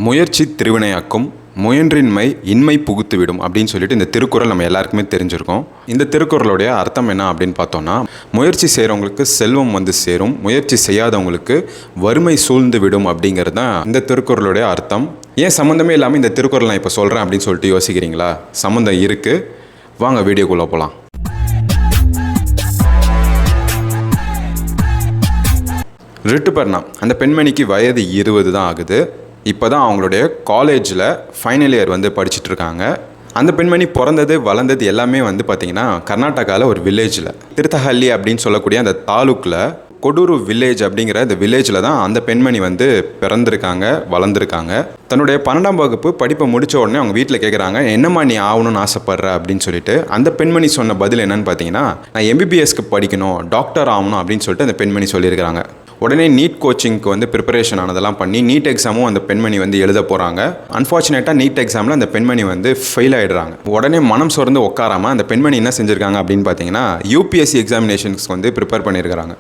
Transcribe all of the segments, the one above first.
முயற்சி திருவினையாக்கும், முயன்றின்மை இன்மை புகுத்துவிடும் அப்படின்னு சொல்லிட்டு இந்த திருக்குறள் நம்ம எல்லாருக்குமே தெரிஞ்சிருக்கோம். இந்த திருக்குறளுடைய அர்த்தம் என்ன அப்படின்னு பார்த்தோம்னா, முயற்சி செய்கிறவங்களுக்கு செல்வம் வந்து சேரும், முயற்சி செய்யாதவங்களுக்கு வறுமை சூழ்ந்து விடும் அப்படிங்கிறது தான் இந்த திருக்குறளுடைய அர்த்தம். ஏன் சம்மந்தமே இல்லாமல் இந்த திருக்குறள் நான் இப்போ சொல்கிறேன் அப்படின்னு சொல்லிட்டு யோசிக்கிறீங்களா? சம்மந்தம் இருக்குது. வாங்க வீடியோக்குள்ளே போகலாம். ரிட்டுபர்ணா அந்த பெண்மணிக்கு வயது 20 தான் ஆகுது. இப்போ தான் அவங்களுடைய காலேஜில் ஃபைனல் இயர் வந்து படிச்சுட்டு இருக்காங்க. அந்த பெண்மணி பிறந்தது வளர்ந்தது எல்லாமே வந்து பார்த்திங்கன்னா கர்நாடகாவில் ஒரு வில்லேஜில், திருத்தஹள்ளி அப்படின்னு சொல்லக்கூடிய அந்த தாலுக்கில் கொடூரு வில்லேஜ் அப்படிங்கிற இந்த வில்லேஜில் தான் அந்த பெண்மணி வந்து பிறந்திருக்காங்க, வளர்ந்துருக்காங்க. தன்னுடைய 12ஆம் வகுப்பு படிப்பை முடித்த உடனே அவங்க வீட்டில் கேட்குறாங்க, என்னம்மா நீ ஆகணும்னு ஆசைப்படுற அப்படின்னு சொல்லிட்டு. அந்த பெண்மணி சொன்ன பதில் என்னன்னு பார்த்தீங்கன்னா, நான் எம்பிபிஎஸ்க்கு படிக்கணும், டாக்டர் ஆகணும் அப்படின்னு சொல்லிட்டு அந்த பெண்மணி சொல்லியிருக்கிறாங்க. உடனே நீட் கோச்சிங்க்கு வந்து ப்ரிப்பரேஷன் ஆனதெல்லாம் பண்ணி நீட் எக்ஸாமும் அந்த பெண்மணி வந்து எழுத போகிறாங்க. அன்ஃபார்ச்சுனேட்டாக நீட் எக்ஸாமில் அந்த பெண்மணி வந்து ஃபெயில் ஆகிடுறாங்க. உடனே மனம் சோர்ந்து உட்காராமல் அந்த பெண்மணி என்ன செஞ்சுருக்காங்க அப்படின்னு பார்த்தீங்கன்னா, யூபிஎஸ்சி எக்ஸாமினேஷன்ஸ்க்கு வந்து ப்ரிப்பேர் பண்ணியிருக்கிறாங்க.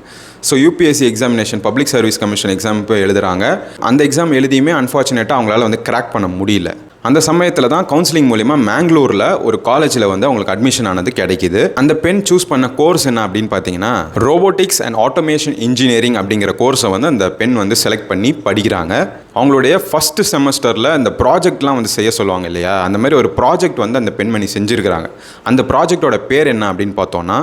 So UPSC examination, public service commission exam போய் எழுதுறாங்க. அந்த எக்ஸாம் எழுதியுமே அன்ஃபார்ச்சுனேட்டாக அவங்களால வந்து கிராக் பண்ண முடியல. அந்த சமயத்தில் தான் கவுன்சிலிங் மூலிமா மேங்களூரில் ஒரு காலேஜில் வந்து அவங்களுக்கு அட்மிஷன் ஆனது கிடைக்கிது. அந்த பெண் சூஸ் பண்ண கோர்ஸ் என்ன அப்படின்னு பார்த்தீங்கன்னா, ரோபோட்டிக்ஸ் அண்ட் ஆட்டோமேஷன் இன்ஜினியரிங் அப்படிங்கிற கோர்ஸை வந்து அந்த பெண் வந்து செலக்ட் பண்ணி படிக்கிறாங்க. அவங்களுடைய ஃபஸ்ட்டு செமஸ்டரில் அந்த ப்ராஜெக்ட்லாம் வந்து செய்ய சொல்லுவாங்க இல்லையா, அந்த மாதிரி ஒரு ப்ராஜெக்ட் வந்து அந்த பெண்மணி செஞ்சுருக்கிறாங்க. அந்த ப்ராஜெக்டோட பேர் என்ன அப்படின்னு பார்த்தோன்னா,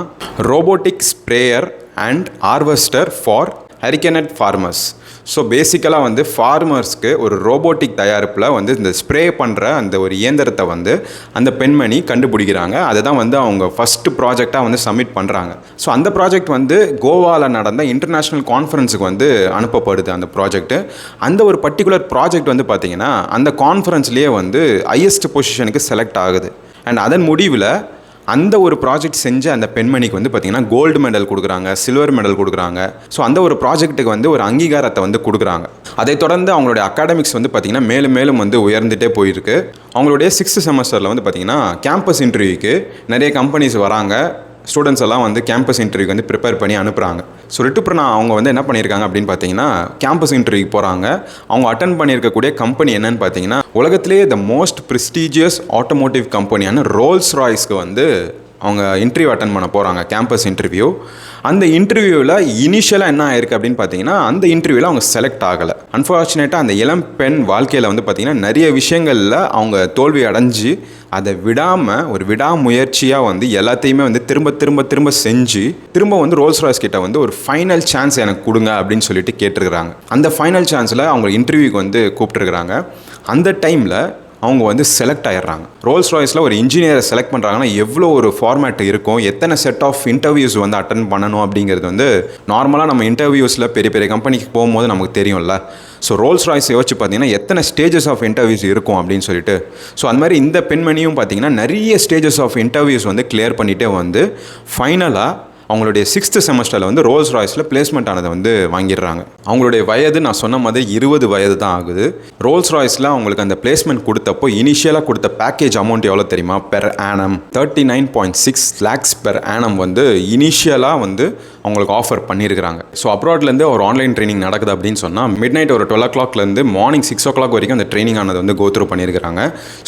robotic sprayer and harvester for hurricaned farmers. So பேசிக்கலாக வந்து ஃபார்மர்ஸ்க்கு ஒரு ரோபோட்டிக் தயாரிப்பில் வந்து இந்த ஸ்ப்ரே பண்ணுற அந்த ஒரு இயந்திரத்தை வந்து அந்த பெண்மணி கண்டுபிடிக்கிறாங்க. அதை தான் வந்து அவங்க ஃபஸ்ட்டு ப்ராஜெக்டாக வந்து சப்மிட் பண்ணுறாங்க. ஸோ அந்த ப்ராஜெக்ட் வந்து கோவாவில் நடந்த இன்டர்நேஷ்னல் கான்ஃபரன்ஸுக்கு வந்து அனுப்பப்படுது. அந்த ப்ராஜெக்ட்டு, அந்த ஒரு பர்டிகுலர் ப்ராஜெக்ட் வந்து பார்த்திங்கன்னா அந்த கான்ஃபரன்ஸ்லேயே வந்து ஹையஸ்ட் பொசிஷனுக்கு செலக்ட் ஆகுது. அண்ட் அதன் முடிவில் அந்த ஒரு ப்ராஜெக்ட் செஞ்ச அந்த பெண்மணிக்கு வந்து பார்த்திங்கன்னா கோல்டு மெடல் கொடுக்குறாங்க, சில்வர் மெடல் கொடுக்குறாங்க. ஸோ அந்த ஒரு ப்ராஜெக்ட்டுக்கு வந்து ஒரு அங்கீகாரத்தை வந்து கொடுக்குறாங்க. அதை தொடர்ந்து அவங்களுடைய அகாடமிக்ஸ் வந்து பார்த்திங்கன்னா மேலும் மேலும் வந்து உயர்ந்துகிட்டே போயிருக்கு. அவங்களுடைய 6th செமஸ்டரில் வந்து பார்த்திங்கன்னா கேம்பஸ் இன்டர்வியூக்கு நிறைய கம்பெனிஸ் வராங்க. ஸ்டூடெண்ட்ஸ் எல்லாம் வந்து கேம்பஸ் இன்டர்வியூக்கு வந்து ப்ரிப்பேர் பண்ணி அனுப்புகிறாங்க. ஸோ ரிட்டுபர்ணா அவங்க வந்து என்ன பண்ணியிருக்காங்க அப்படின்னு பார்த்தீங்கன்னா, கேம்பஸ் இன்டர்வியூக்கு போகிறாங்க. அவங்க அட்டன் பண்ணியிருக்கக்கூடிய கம்பெனி என்னன்னு பார்த்தீங்கன்னா, உலகத்திலேயே த மோஸ்ட் ப்ரெஸ்டீஜியஸ் ஆட்டோமோட்டிவ் கம்பெனியான ரோல்ஸ் ராய்ஸ்க்கு வந்து அவங்க இன்டர்வியூ அட்டன் பண்ண போகிறாங்க, கேம்பஸ் இன்டர்வியூ. அந்த இன்டர்வியூவில் இனிஷியலாக என்ன ஆயிருக்கு அப்படின்னு பார்த்தீங்கன்னா, அந்த இன்டர்வியூவில் அவங்க செலக்ட் ஆகலை. அன்ஃபார்ச்சுனேட்டாக அந்த இளம் பெண் வாழ்க்கையில் வந்து பார்த்திங்கன்னா நிறைய விஷயங்களில் அவங்க தோல்வி அடைஞ்சு அதை விடாமல் ஒரு விடாமுயற்சியாக வந்து எல்லாத்தையுமே வந்து திரும்ப செஞ்சு திரும்ப வந்து ரோல்ஸ் ராய்ஸ் கிட்ட வந்து ஒரு ஃபைனல் சான்ஸ் எனக்கு கொடுங்க அப்படின்னு சொல்லிட்டு கேட்டிருக்கிறாங்க. அந்த ஃபைனல் சான்ஸில் அவங்க இன்டர்வியூக்கு வந்து கூப்பிட்டுருக்குறாங்க. அந்த டைமில் அவங்க வந்து செலக்ட் ஆகிடுறாங்க. ரோல்ஸ் ராய்ஸில் ஒரு இன்ஜினியரை செலக்ட் பண்ணுறாங்கன்னா எவ்வளோ ஒரு ஃபார்மேட் இருக்கும், எத்தனை செட் ஆஃப் இன்டர்வியூஸ் வந்து அட்டன் பண்ணணும் அப்படிங்கிறது வந்து நார்மலாக நம்ம இன்டர்வியூஸில் பெரிய பெரிய கம்பெனிக்கு போகும்போது நமக்கு தெரியும்ல. ஸோ ரோல்ஸ் ராய்ஸ் யோசிச்சு பார்த்தீங்கன்னா எத்தனை ஸ்டேஜஸ் ஆஃப் இன்டர்வியூஸ் இருக்கும் அப்படின்னு சொல்லிட்டு. ஸோ அந்த மாதிரி இந்த பெண்மணியும் பார்த்தீங்கன்னா நிறைய ஸ்டேஜஸ் ஆஃப் இன்டர்வியூஸ் வந்து கிளியர் பண்ணிகிட்டே வந்து ஃபைனலாக அவங்களுடைய 6th செமஸ்டரில் வந்து ரோல்ஸ் ராய்ஸில் பிளேஸ்மெண்ட் ஆனதை வந்து வாங்கிடுறாங்க. அவங்களுடைய வயது நான் சொன்ன மாதிரி 20 வயது தான் ஆகுது. ரோல்ஸ் ராய்ஸில் அவங்களுக்கு அந்த பிளேஸ்மெண்ட் கொடுத்தப்போ இனிஷியலாக கொடுத்த பேக்கேஜ் அமௌண்ட் எவ்வளோ தெரியுமா? Per annum 39.6 lakhs per annum வந்து இனிஷியலாக வந்து அவங்களுக்கு ஆஃபர் பண்ணியிருக்கிறாங்க. ஸோ அப்ராட்லேருந்து ஒரு ஆன்லைன் ட்ரைனிங் நடக்குது அப்படின்னு சொன்னால் மிட் நைட் ஒரு 12 o'clockலேருந்து மார்னிங் 6 o'clock வரைக்கும் அந்த ட்ரைனிங் ஆனது வந்து கோத்ரூ பண்ணியிருக்கிறாங்க.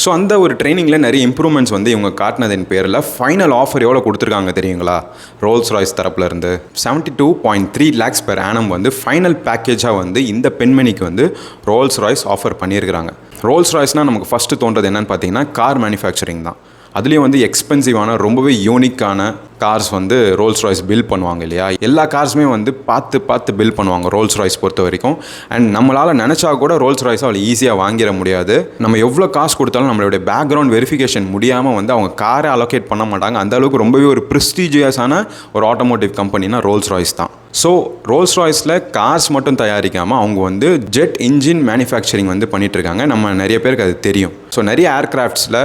ஸோ அந்த ஒரு ட்ரைனிங்கில் நிறைய இம்ப்ரூவ்மெண்ட்ஸ் வந்து இவங்க காட்டினதின் பேரில் ஃபைனல் ஆஃபர் எவ்வளோ கொடுத்துருக்காங்க தெரியுங்களா? ரோல்ஸ் ராய்ஸ் தரப்புல இருந்து 72.3 lakhs பெர் ஆனம் வந்து ஃபைனல் பேக்கேஜாக வந்து இந்த பெண்மணிக்கு வந்து ரோல்ஸ் ராய்ஸ் ஆஃபர் பண்ணியிருக்கிறாங்க. ரோல்ஸ் ராய்ஸ்னால் நமக்கு ஃபஸ்ட்டு தோன்றது என்னன்னு பார்த்தீங்கன்னா கார் மேனுஃபேக்சரிங் தான். அதுலேயும் வந்து எக்ஸ்பென்சிவான ரொம்பவே யூனிக்கான கார்ஸ் வந்து ரோல்ஸ் ராய்ஸ் பில்ட் பண்ணுவாங்க இல்லையா. எல்லா கார்ஸுமே வந்து பார்த்து பில்ட் பண்ணுவாங்க ரோல்ஸ் ராய்ஸ் பொறுத்த வரைக்கும். அண்ட் நம்மளால் நினச்சா கூட ரோல்ஸ் ராய்ஸை அவ்வளோ ஈஸியாக வாங்கிட முடியாது. நம்ம எவ்வளோ காசு கொடுத்தாலும் நம்மளுடைய பேக்ரவுண்ட் வெரிஃபிகேஷன் முடியாமல் வந்து அவங்க காரை அலோகேட் பண்ண மாட்டாங்க. அந்தளவுக்கு ரொம்பவே ஒரு ப்ரெஸ்டீஜியஸான ஒரு ஆட்டோமோட்டிவ் கம்பெனினா ரோல்ஸ் ராய்ஸ் தான். ஸோ ரோல்ஸ் ராய்ஸில் கார்ஸ் மட்டும் தயாரிக்காமல் அவங்க வந்து ஜெட் இன்ஜின் மேனுஃபேக்சரிங் வந்து பண்ணிகிட்ருக்காங்க. நம்ம நிறைய பேருக்கு அது தெரியும். ஸோ நிறைய ஏர்க்ராஃப்ட்ஸில்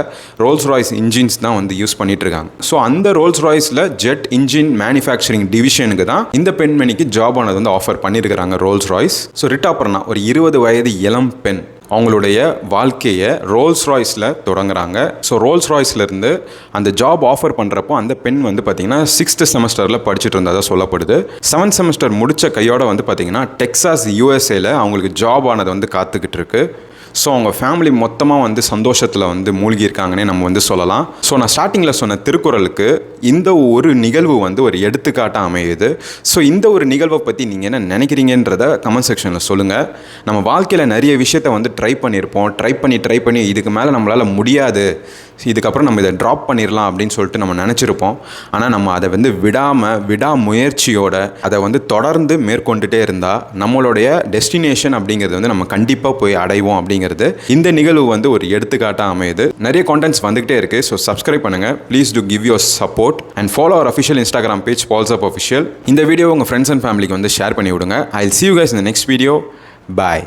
ரோல்ஸ் ராய்ஸ் இன்ஜின்ஸ் தான் வந்து யூஸ் பண்ணிகிட்ருக்காங்க. ஸோ அந்த ரோல்ஸ் ராய்ஸில் ஜெட் இன்ஜின் மேனுஃபேக்சரிங் டிவிஷனுக்கு தான் இந்த பெண்மணிக்கு ஜாப் ஆனது வந்து ஆஃபர் பண்ணியிருக்கிறாங்க ரோல்ஸ் ராய்ஸ். ஸோ ரிட்டாபர்ணா ஒரு 20 வயது இளம் பெண் அவங்களுடைய வாழ்க்கையை ரோல்ஸ் ராய்ஸில் தொடங்குறாங்க. ஸோ ரோல்ஸ் ராய்ஸ்லேருந்து அந்த ஜாப் ஆஃபர் பண்ணுறப்போ அந்த பெண் வந்து பார்த்திங்கன்னா 6th செமஸ்டரில் படிச்சுட்டு இருந்ததாக சொல்லப்படுது. 7th செமஸ்டர் முடித்த கையோட வந்து பார்த்திங்கன்னா டெக்சாஸ் யூஎஸ்ஏல அவங்களுக்கு ஜாப் ஆனது வந்து காத்துக்கிட்டு இருக்கு. ஸோ அவங்க ஃபேமிலி மொத்தமாக வந்து சந்தோஷத்தில் வந்து மூழ்கியிருக்காங்கன்னே நம்ம வந்து சொல்லலாம். ஸோ நான் ஸ்டார்டிங்கில் சொன்ன திருக்குறளுக்கு இந்த ஒரு நிகழ்வு வந்து ஒரு எடுத்துக்காட்டாக அமையுது. ஸோ இந்த ஒரு நிகழ்வை பற்றி நீங்கள் என்ன நினைக்கிறீங்கன்றத கமெண்ட் செக்ஷனில் சொல்லுங்கள். நம்ம வாழ்க்கையில் நிறைய விஷயத்தை வந்து ட்ரை பண்ணியிருப்போம், ட்ரை பண்ணி இதுக்கு மேலே நம்மளால் முடியாது, இதுக்கப்புறம் நம்ம இதை ட்ராப் பண்ணிடலாம் அப்படின்னு சொல்லிட்டு நம்ம நினச்சிருப்போம். ஆனால் நம்ம அதை வந்து விடாமுயற்சியோட அதை வந்து தொடர்ந்து மேற்கொண்டுட்டே இருந்தால் நம்மளுடைய டெஸ்டினேஷன் அப்படிங்கிறது வந்து நம்ம கண்டிப்பாக போய் அடைவோம் அப்படிங்கிறது இந்த நிகழ்வு வந்து ஒரு எடுத்துக்காட்டாக அமையுது. நிறைய கான்டென்ட்ஸ் வந்துகிட்டே இருக்குது. ஸோ சப்ஸ்கிரைப் பண்ணுங்கள். Please to give your support and follow our official Instagram page Palsup official. இந்த வீடியோ உங்கள் ஃப்ரெண்ட்ஸ் அண்ட் ஃபேமிலிக்கு வந்து ஷேர் பண்ணி விடுங்க. I will see you guys in the next video. Bye.